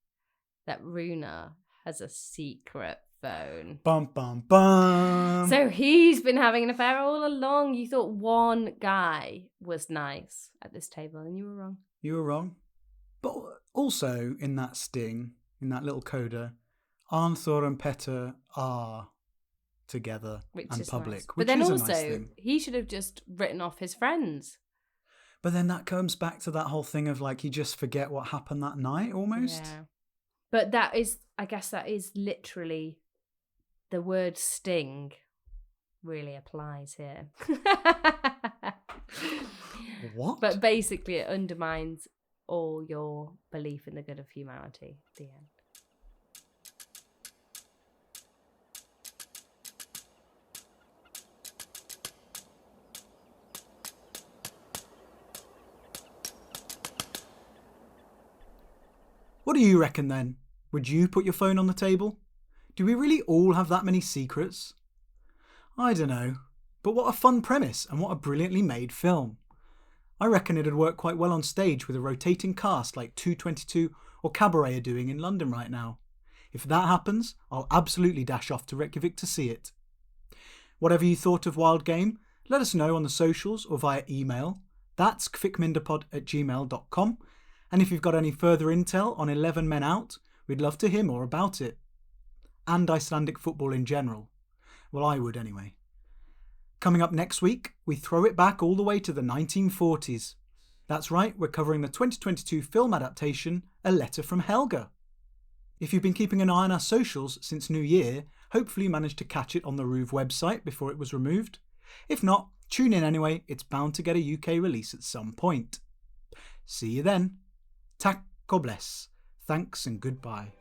that Runa has a secret phone. Bum, bum, bum. So he's been having an affair all along. You thought one guy was nice at this table and you were wrong. You were wrong. But also in that sting, in that little coda, Arnþór and Petter are together and public. Nice. But then also, he should have just written off his friends. But then that comes back to that whole thing of like, you just forget what happened that night almost. Yeah. But that is, I guess that is literally... The word sting really applies here. What? But basically it undermines all your belief in the good of humanity at the end. What do you reckon then? Would you put your phone on the table? Do we really all have that many secrets? I don't know. But what a fun premise and what a brilliantly made film. I reckon it'd work quite well on stage with a rotating cast like 222 or Cabaret are doing in London right now. If that happens, I'll absolutely dash off to Reykjavik to see it. Whatever you thought of Wild Game, let us know on the socials or via email. That's kvikmyndapod@gmail.com. And if you've got any further intel on 11 Men Out, we'd love to hear more about it. And Icelandic football in general. Well, I would anyway. Coming up next week, we throw it back all the way to the 1940s. That's right, we're covering the 2022 film adaptation, A Letter from Helga. If you've been keeping an eye on our socials since New Year, hopefully you managed to catch it on the RÚV website before it was removed. If not, tune in anyway, it's bound to get a UK release at some point. See you then. Takk og bless. Thanks and goodbye.